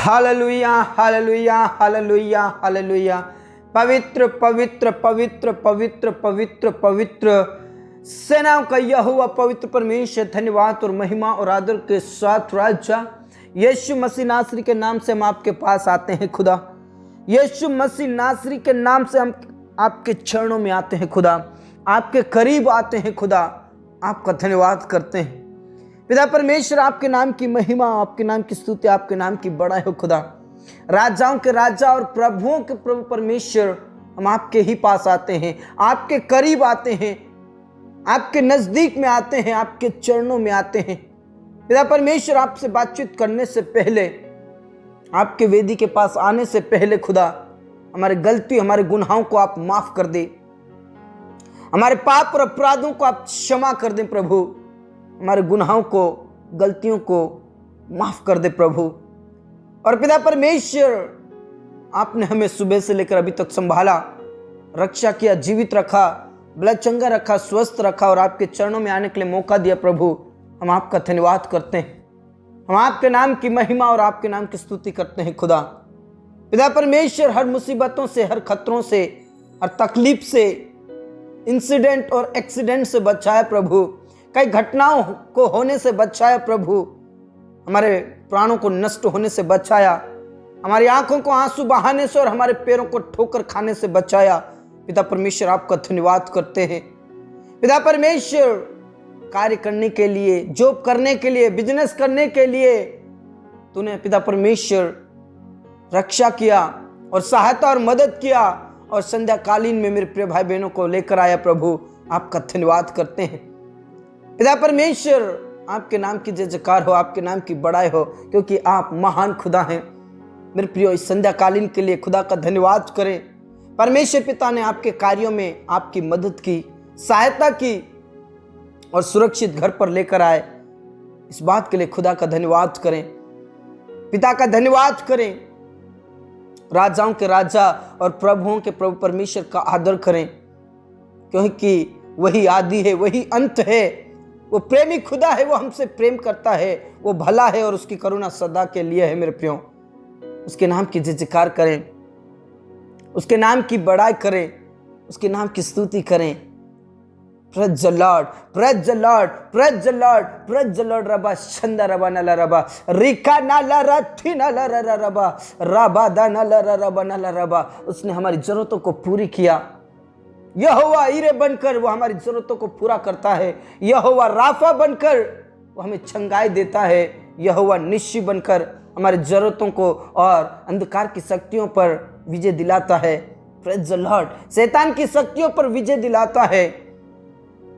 Hallelujah hallelujah hallelujah hallelujah. पवित्र पवित्र पवित्र पवित्र पवित्र पवित्र सेनाओं का यहोवा पवित्र परमेश्वर, धन्यवाद और महिमा और आदर के साथ राजा यीशु मसीह नासरी के नाम से हम आपके पास आते हैं खुदा। यीशु मसीह नासरी के नाम से हम आपके चरणों में आते हैं खुदा, आपके करीब आते हैं खुदा, आपका धन्यवाद करते हैं पिता परमेश्वर। आपके नाम की महिमा, आपके नाम की स्तुति, आपके नाम की बड़ाई हो खुदा। राजाओं के राजा और प्रभुओं के प्रभु परमेश्वर, हम आपके ही पास आते हैं, आपके करीब आते हैं, आपके नजदीक में आते हैं, आपके चरणों में आते हैं पिता परमेश्वर। आपसे बातचीत करने से पहले, आपके वेदी के पास आने से पहले खुदा, हमारे गलती, हमारे गुनाहों को आप माफ कर दे, हमारे पाप और अपराधों को आप क्षमा कर दें प्रभु। हमारे गुनाहों को, गलतियों को माफ कर दे प्रभु। और पिता परमेश्वर, आपने हमें सुबह से लेकर अभी तक संभाला, रक्षा किया, जीवित रखा, भला चंगा रखा, स्वस्थ रखा और आपके चरणों में आने के लिए मौका दिया प्रभु। हम आपका धन्यवाद करते हैं, हम आपके नाम की महिमा और आपके नाम की स्तुति करते हैं खुदा। पिता परमेश्वर, हर मुसीबतों से, हर खतरों से, हर तकलीफ से, इंसिडेंट और एक्सीडेंट से बचाया प्रभु, कई घटनाओं को होने से बचाया प्रभु, हमारे प्राणों को नष्ट होने से बचाया, हमारी आंखों को आंसू बहाने से और हमारे पैरों को ठोकर खाने से बचाया। पिता परमेश्वर, आपका धन्यवाद करते हैं पिता परमेश्वर। कार्य करने के लिए, जॉब करने के लिए, बिजनेस करने के लिए तूने पिता परमेश्वर रक्षा किया और सहायता और मदद किया, और संध्या कालीन में मेरे प्रिय भाई बहनों को लेकर आया प्रभु। आपका धन्यवाद करते हैं पिता परमेश्वर। आपके नाम की जय जयकार हो, आपके नाम की बड़ाई हो, क्योंकि आप महान खुदा हैं मेरे प्रियो। इस संध्या कालीन के लिए खुदा का धन्यवाद करें। परमेश्वर पिता ने आपके कार्यों में आपकी मदद की, सहायता की और सुरक्षित घर पर लेकर आए। इस बात के लिए खुदा का धन्यवाद करें, पिता का धन्यवाद करें। राजाओं के राजा और प्रभुओं के प्रभु परमेश्वर का आदर करें, क्योंकि वही आदि है, वही अंत है। वो प्रेमी खुदा है, वो हमसे प्रेम करता है, वो भला है और उसकी करुणा सदा के लिए है मेरे प्रियो। उसके नाम की जय जयकार करें, उसके नाम की बड़ाई करें, उसके नाम की स्तुति करें। Praise the Lord, praise the Lord, praise the Lord, praise the Lord. Rava Shanda रबा नला रबा रिका नला रथी नला रबा रबा दा नला रबा नला रबा। उसने हमारी जरूरतों को पूरी किया। यहोवा ईरे बनकर वो हमारी जरूरतों को पूरा करता है। यहोवा राफा बनकर वो हमें छंगाई देता है। यहोवा निश्चय बनकर हमारी जरूरतों को और अंधकार की शक्तियों पर विजय दिलाता है। Praise the Lord. शैतान की शक्तियों पर विजय दिलाता है।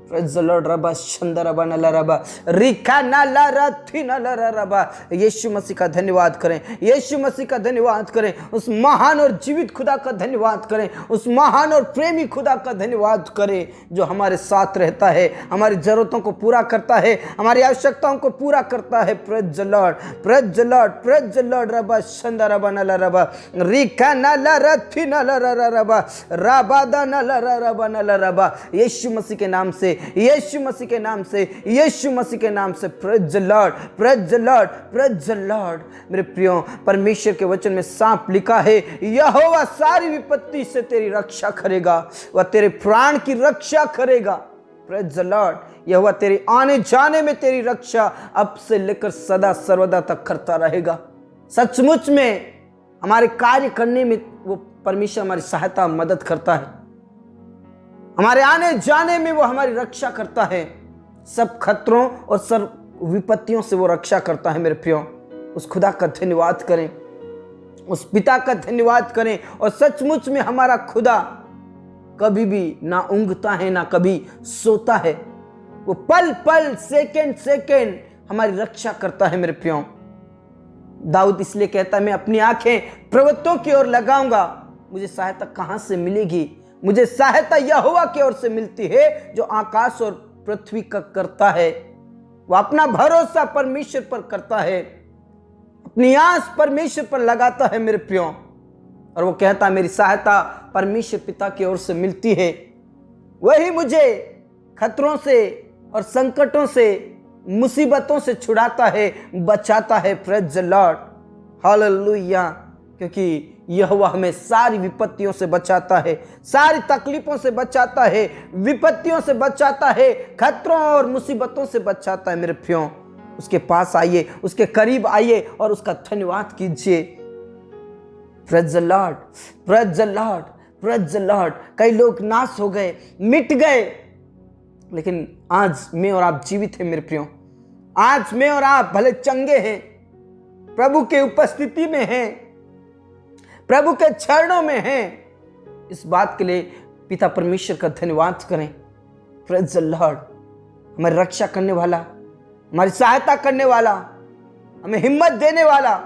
Praise the Lord. Rava Shanda रबा नला रबा रिका नला रथी नला रबा। यीशु मसीह का धन्यवाद करें, यीशु मसीह का धन्यवाद करें। उस महान और जीवित खुदा का धन्यवाद करें, उस महान और प्रेमी खुदा का धन्यवाद करें, जो हमारे साथ रहता है, हमारी जरूरतों को पूरा करता है, हमारी आवश्यकताओं को पूरा करता है। Praise the Lord, praise the Lord, praise the Lord. Rava Shanda रबा नला रबा रिका नला रथी नला रबा रबा दा नला रबा नला रबा। यीशु मसीह के नाम से, यीशु मसीह के नाम से, यीशु मसीह के नाम से। Praise the Lord, praise the Lord, praise the Lord. मेरे प्रियो, परमेश्वर के वचन में साफ लिखा है, यहोवा सारी विपत्ति से तेरी रक्षा करेगा, वह तेरे प्राण की रक्षा करेगा। Praise the Lord. यहोवा तेरे आने जाने में तेरी रक्षा अब से लेकर सदा सर्वदा तक करता रहेगा। सचमुच में हमारे कार्य करने में वो परमेश्वर हमारी सहायता, मदद करता है। हमारे आने जाने में वो हमारी रक्षा करता है। सब खतरों और सब विपत्तियों से वो रक्षा करता है मेरे प्रियो। उस खुदा का धन्यवाद करें, उस पिता का धन्यवाद करें। और सचमुच में हमारा खुदा कभी भी ना ऊंघता है, ना कभी सोता है। वो पल पल, सेकंड सेकंड हमारी रक्षा करता है मेरे प्रियो। दाऊद इसलिए कहता है, मैं अपनी आंखें पर्वतों की ओर लगाऊंगा, मुझे सहायता कहां से मिलेगी? मुझे सहायता यहोवा की ओर से मिलती है, जो आकाश और पृथ्वी का करता है। वो अपना भरोसा परमेश्वर पर करता है, अपनी आस परमेश्वर पर लगाता है मेरे प्रियो। और वो कहता है, मेरी सहायता परमेश्वर पिता की ओर से मिलती है, वही मुझे खतरों से और संकटों से, मुसीबतों से छुड़ाता है, बचाता है। Praise the Lord. हालेलुया। क्योंकि यहोवा हमें सारी विपत्तियों से बचाता है, सारी तकलीफों से बचाता है, विपत्तियों से बचाता है, खतरों और मुसीबतों से बचाता है। मेरे प्रियो, उसके पास आइए, उसके करीब आइए और उसका धन्यवाद कीजिए। Praise the Lord, praise the Lord, praise the Lord. कई लोग नाश हो गए, मिट गए, लेकिन आज मैं और आप जीवित हैं मेरे प्रियो। आज मैं और आप भले चंगे हैं, प्रभु के उपस्थिति में हैं, प्रभु के चरणों में हैं। इस बात के लिए पिता परमेश्वर का धन्यवाद करें। Praise the Lord. हमारी रक्षा करने वाला, हमारी सहायता करने वाला, हमें हिम्मत देने वाला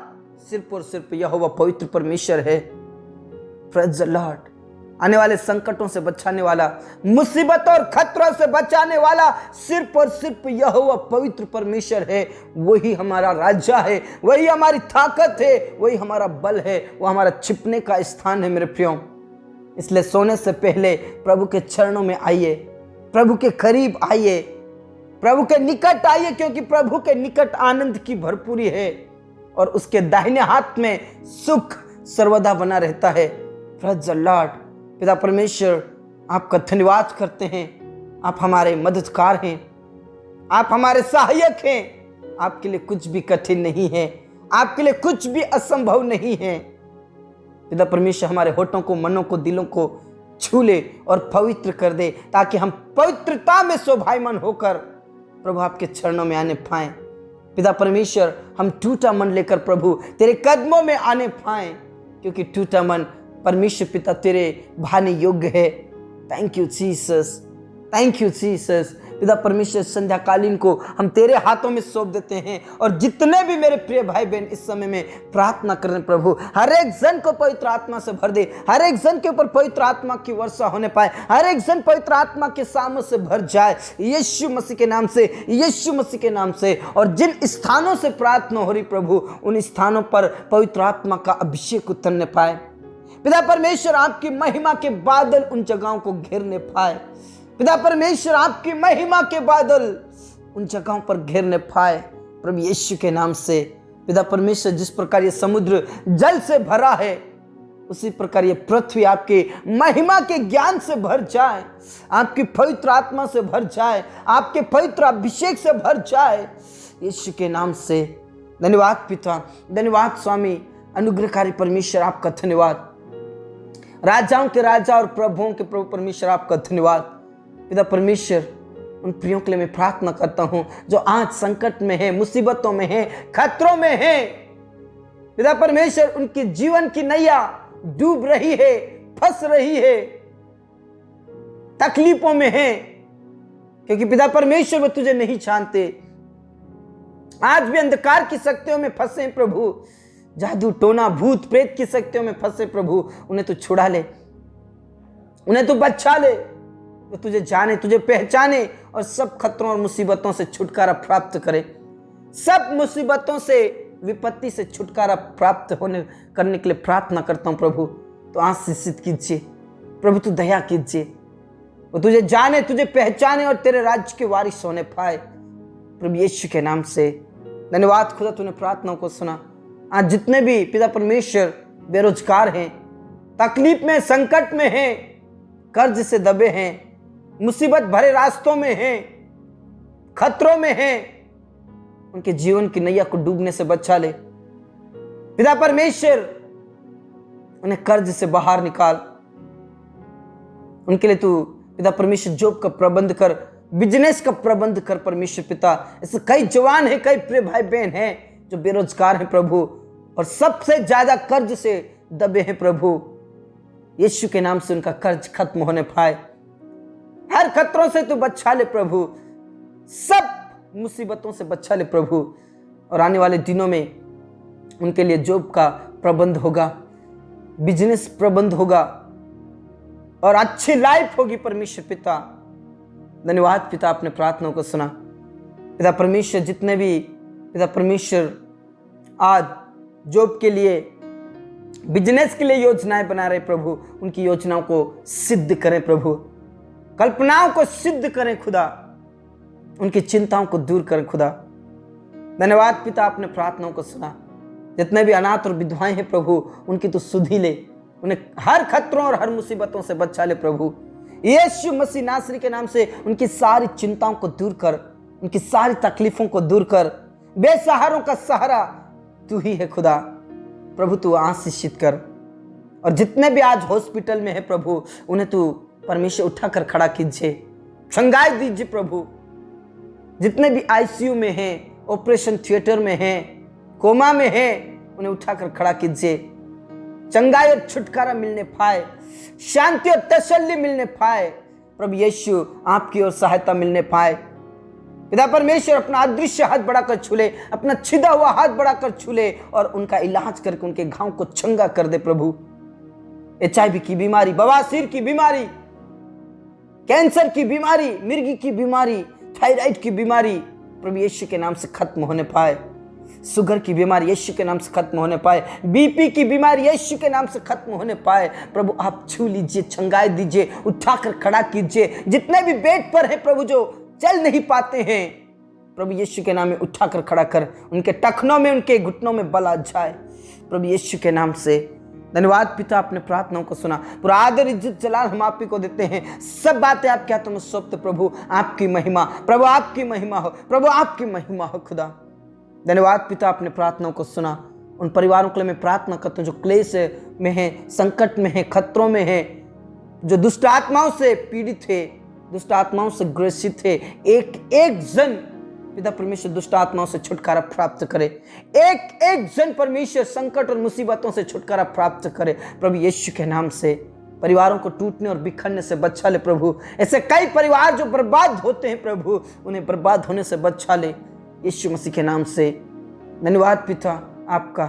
सिर्फ और सिर्फ यहोवा पवित्र परमेश्वर है। Praise the Lord. आने वाले संकटों से बचाने वाला, मुसीबत और खतरों से बचाने वाला सिर्फ और सिर्फ यहोवा पवित्र परमेश्वर है। वही हमारा राजा है, वही हमारी ताकत है, वही हमारा बल है, वो हमारा छिपने का स्थान है मेरे प्रियो। इसलिए सोने से पहले प्रभु के चरणों में आइए, प्रभु के करीब आइए, प्रभु के निकट आइए, क्योंकि प्रभु के निकट आनंद की भरपूरी है और उसके दाहिने हाथ में सुख सर्वदा बना रहता है। Praise the Lord. पिता परमेश्वर, आपका धन्यवाद करते हैं। आप हमारे मददगार हैं, आप हमारे सहायक हैं। आपके लिए कुछ भी कठिन नहीं है, आपके लिए कुछ भी असंभव नहीं है। पिता परमेश्वर हमारे होठों को, मनों को, दिलों को छू ले और पवित्र कर दे, ताकि हम पवित्रता में शोभायमान होकर प्रभु आपके चरणों में आने पाएं। पिता परमेश्वर, हम टूटा मन लेकर प्रभु तेरे कदमों में आने पाएं, क्योंकि टूटा मन परमेश्वर पिता तेरे भाने योग्य है। Thank you Jesus, thank you Jesus. पिता परमेश्वर, संध्याकालीन को हम तेरे हाथों में सौंप देते हैं, और जितने भी मेरे प्रिय भाई बहन इस समय में प्रार्थना कर रहे हैं प्रभु, हर एक जन को पवित्र आत्मा से भर दे, हर एक जन के ऊपर पवित्र आत्मा की वर्षा होने पाए, हर एक जन पवित्र आत्मा के सामों से भर जाए, यीशु मसीह के नाम से, यीशु मसीह के नाम से। और जिन स्थानों से प्रार्थना हो रही प्रभु, उन स्थानों पर पवित्र आत्मा का अभिषेक उतरने पाए। पिता परमेश्वर, आपकी महिमा के बादल उन जगहों को घेरने पाए। पिता परमेश्वर, आपकी महिमा के बादल उन जगहों पर घेरने पाए प्रभु यीशु के नाम से। पिता परमेश्वर, जिस प्रकार ये समुद्र जल से भरा है, उसी प्रकार ये पृथ्वी आपके महिमा के ज्ञान से भर जाए, आपकी पवित्र आत्मा से भर जाए, आपके पवित्र अभिषेक से भर जाए, यीशु के नाम से। धन्यवाद पिता, धन्यवाद स्वामी, अनुग्रहकारी परमेश्वर, आपका धन्यवाद। राजाओं के राजा और प्रभुओं के प्रभु परमेश्वर, आपका धन्यवाद। पिता परमेश्वर, उन प्रियों के लिए मैं प्रार्थना करता हूं जो आज संकट में है, मुसीबतों में है, खतरों में है। पिता परमेश्वर, उनके जीवन की नैया डूब रही है, फंस रही है, तकलीफों में है, क्योंकि पिता परमेश्वर वो तुझे नहीं जानते। आज भी अंधकार की शक्तियों में फंसे प्रभु, जादू टोना भूत प्रेत की शक्तियों में फंसे प्रभु, उन्हें तू छुड़ा ले, उन्हें तू बचा ले। वो तुझे जाने, तुझे पहचाने और सब खतरों और मुसीबतों से छुटकारा प्राप्त करे। सब मुसीबतों से, विपत्ति से छुटकारा प्राप्त करने के लिए प्रार्थना करता हूं प्रभु। तो आशीषित कीजिए प्रभु, तू दया कीजिए। वो तुझे जाने, तुझे पहचाने और तेरे राज्य के वारिस होने पाए प्रभु यीशु के नाम से। धन्यवाद खुदा, तूने प्रार्थनाओं को सुना। आज जितने भी पिता परमेश्वर बेरोजगार हैं, तकलीफ में, संकट में हैं, कर्ज से दबे हैं, मुसीबत भरे रास्तों में हैं, खतरों में हैं, उनके जीवन की नैया को डूबने से बचा ले पिता परमेश्वर। उन्हें कर्ज से बाहर निकाल। उनके लिए तू पिता परमेश्वर जॉब का प्रबंध कर, बिजनेस का प्रबंध कर परमेश्वर पिता। ऐसे कई जवान हैं, कई प्रिय भाई बहन हैं जो बेरोजगार हैं प्रभु, और सबसे ज्यादा कर्ज से दबे हैं प्रभु। यीशु के नाम से उनका कर्ज खत्म होने पाए। हर खतरों से तू बचा ले प्रभु, सब मुसीबतों से बचा ले प्रभु। और आने वाले दिनों में उनके लिए जॉब का प्रबंध होगा, बिजनेस प्रबंध होगा, और अच्छी लाइफ होगी परमेश्वर पिता। धन्यवाद पिता, आपने प्रार्थनाओं को सुना पिता परमेश्वर। जितने भी पिता परमेश्वर आज जॉब के लिए, बिजनेस के लिए योजनाएं बना रहे प्रभु, उनकी योजनाओं को सिद्ध करें प्रभु, कल्पनाओं को सिद्ध करें खुदा, उनकी चिंताओं को दूर करें खुदा। धन्यवाद पिता, आपने प्रार्थनाओं को सुना। जितने भी अनाथ और विधवाएं हैं प्रभु, उनकी तो सुधि ले, उन्हें हर खतरों और हर मुसीबतों से बचा ले प्रभु। यीशु मसीह नासरी के नाम से उनकी सारी चिंताओं को दूर कर, उनकी सारी तकलीफों को दूर कर। बेसहारों का सहारा तू ही है खुदा। प्रभु तू आशीषित कर, और जितने भी आज हॉस्पिटल में है प्रभु, उन्हें तू परमेश्वर उठाकर खड़ा कीजिए, चंगाई दीजिए प्रभु। जितने भी आईसीयू में हैं, ऑपरेशन थिएटर में हैं, कोमा में हैं, उन्हें उठाकर खड़ा कीजिए। चंगाई और छुटकारा मिलने पाए, शांति और तसल्ली मिलने पाए प्रभु यीशु, आपकी ओर सहायता मिलने पाए। पिता परमेश्वर अपना अदृश्य हाथ बढ़ाकर छूले, अपना छिदा हुआ हाथ बढ़ाकर छूले और उनका इलाज करके उनके घाव को चंगा कर दे प्रभु। HIV की बीमारी, बवासीर की बीमारी, कैंसर की बीमारी, मिर्गी की बीमारी, थायराइड की बीमारी प्रभु यीशु के नाम से खत्म होने पाए। शुगर की बीमारी यीशु के नाम से खत्म होने पाए। BP की बीमारी यीशु के नाम से खत्म होने पाए। प्रभु आप छू लीजिए, चंगाई दीजिए, उठाकर खड़ा कीजिए। जितने भी बेड पर हैं प्रभु, जो चल नहीं पाते हैं, प्रभु यीशु के नाम में उठाकर खड़ा कर, उनके टखनों में, उनके घुटनों में बल आ जाए प्रभु यीशु के नाम से। धन्यवाद पिता, आपने प्रार्थनाओं को सुना। पूरा आदर इज्जत जलाल हम आप ही को देते हैं। सब बातें आपके हाथों में सौंपते प्रभु। आपकी महिमा प्रभु, आपकी महिमा हो प्रभु, आपकी महिमा हो खुदा। धन्यवाद पिता, आपने प्रार्थनाओं को सुना। उन परिवारों के लिए मैं प्रार्थना करता हूँ जो क्लेश में है, संकट में है, खतरों में है, जो दुष्ट आत्माओं से पीड़ित है, दुष्ट आत्माओं से ग्रसित है। एक जन पिता परमेश्वर दुष्ट आत्माओं से छुटकारा प्राप्त करे। एक जन परमेश्वर संकट और मुसीबतों से छुटकारा प्राप्त करे प्रभु यीशु के नाम से। परिवारों को टूटने और बिखरने से बचा ले प्रभु। ऐसे कई परिवार जो बर्बाद होते हैं प्रभु, उन्हें बर्बाद होने से बचा ले यीशु मसीह के नाम से। धन्यवाद पिता आपका,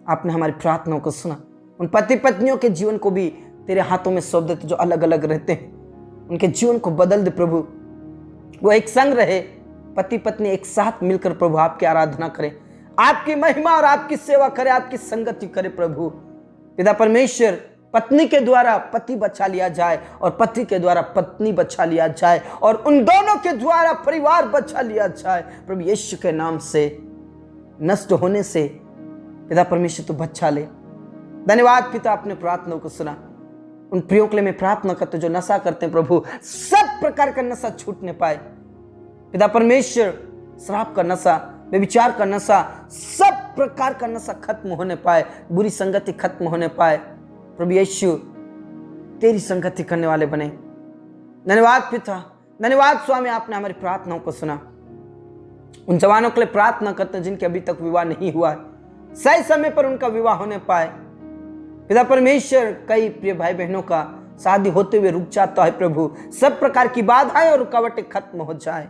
आपने हमारी प्रार्थनाओं को सुना। उन पति पत्नियों के जीवन को भी तेरे हाथों में सौंप देते जो अलग अलग रहते हैं, उनके जीवन को बदल दे प्रभु। वो एक संग रहे, पति पत्नी एक साथ मिलकर प्रभु आपकी आराधना करें, आपकी महिमा और आपकी सेवा करे, आपकी संगति करे प्रभु। पिता परमेश्वर, पत्नी के द्वारा पति बचा लिया जाए और पति के द्वारा पत्नी बचा लिया जाए और उन दोनों के द्वारा परिवार बचा लिया जाए प्रभु यीशु के नाम से। नष्ट होने से पिता परमेश्वर तू बचा ले। धन्यवाद पिता, अपने प्रार्थनाओं को सुना। उन प्रियों के लिए मैं प्रार्थना करते जो नशा करते हैं प्रभु, सब प्रकार का नशा छूटने पाए पिता परमेश्वर। शराब का नशा, व्यभिचार का नशा, सब प्रकार का नशा खत्म होने पाए, बुरी संगति खत्म होने पाए प्रभु यीशु। तेरी संगति करने वाले बने। धन्यवाद पिता, धन्यवाद स्वामी, आपने हमारी प्रार्थनाओं को सुना। उन जवानों के लिए प्रार्थना करते हैं जिनके अभी तक विवाह नहीं हुआ है, सही समय पर उनका विवाह होने पाए पिता परमेश्वर। कई प्रिय भाई बहनों का शादी होते हुए रुक जाता है प्रभु, सब प्रकार की बाधाएं और रुकावटें खत्म हो जाए।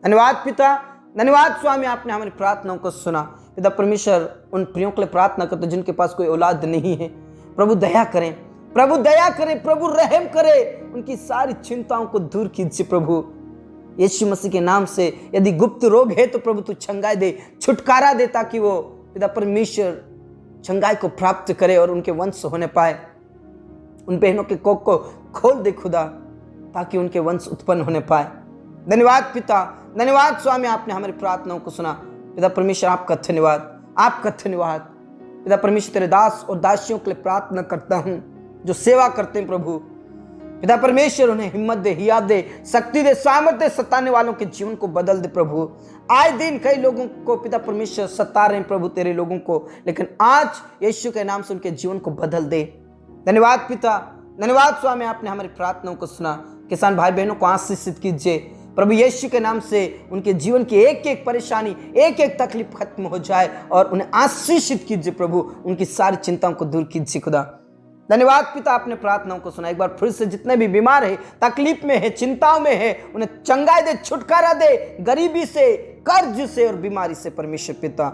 धन्यवाद पिता, धन्यवाद स्वामी, आपने हमारी प्रार्थनाओं को सुना पिता परमेश्वर। उन प्रियों के लिए प्रार्थना करते जिनके पास कोई औलाद नहीं है, प्रभु दया करें, प्रभु दया करें, प्रभु रहम करें, उनकी सारी चिंताओं को दूर कीजिए प्रभु यीशु मसीह के नाम से। यदि गुप्त रोग है तो प्रभु तू चंगाई दे, छुटकारा दे, ताकि वो पिता परमेश्वर चंगाई को प्राप्त करे और उनके वंश होने पाए। उन बहनों के कोख को खोल दे खुदा, ताकि उनके वंश उत्पन्न होने पाए। धन्यवाद पिता, धन्यवाद स्वामी, आपने हमारी प्रार्थनाओं को सुना पिता परमेश्वर। आपका धन्यवाद, आपका धन्यवाद पिता परमेश्वर। तेरे दास और दासियों के लिए प्रार्थना करता हूं जो सेवा करते हैं प्रभु पिता परमेश्वर। उन्हें हिम्मत दे, हियात दे, शक्ति दे, सामर्थ्य, सताने वालों के जीवन को बदल दे प्रभु। आए दिन कई लोगों को पिता परमेश्वर सता रहे हैं प्रभु, तेरे लोगों को, लेकिन आज यीशु के नाम से उनके जीवन को बदल दे। धन्यवाद पिता, धन्यवाद स्वामी, आपने हमारी प्रार्थनाओं को सुना। किसान भाई बहनों को आशीषित कीजिए प्रभु यीशु के नाम से। उनके जीवन की एक एक परेशानी, एक एक तकलीफ खत्म हो जाए और उन्हें आशीषित कीजिए प्रभु। उनकी सारी चिंताओं को दूर कीजिए खुदा। धन्यवाद पिता, आपने प्रार्थनाओं को सुना। एक बार फिर से जितने भी बीमार है, तकलीफ में है, चिंताओं में है, उन्हें चंगाई दे, छुटकारा दे, गरीबी से, कर्ज से और बीमारी से परमेश्वर पिता।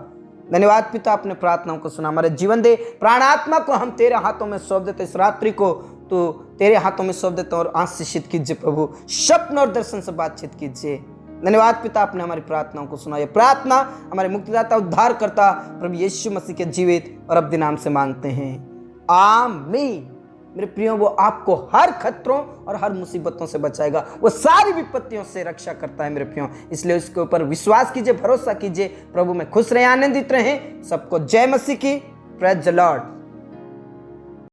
धन्यवाद पिता, आपने प्रार्थनाओं को सुना। हमारे जीवन दे, प्राण आत्मा को हम तेरे हाथों में सौंप देते। इस रात्रि को तो तेरे हाथों में सौंप देते और आशीषित कीजिए प्रभु। स्वप्न और दर्शन से बातचीत कीजिए। धन्यवाद पिता, आपने हमारी प्रार्थनाओं को सुना। यह प्रार्थना हमारे मुक्तिदाता, उद्धार करता प्रभु यीशु मसीह के जीवित और अब्दी नाम से मांगते हैं, आमीन। मेरे प्रियो वो आपको हर खतरों और हर मुसीबतों से बचाएगा, वो सारी विपत्तियों से रक्षा करता है मेरे प्रियो। इसलिए उसके ऊपर विश्वास कीजिए, भरोसा कीजिए। प्रभु में खुश रहें, आनंदित रहें। सबको जय मसीह की। Praise the Lord.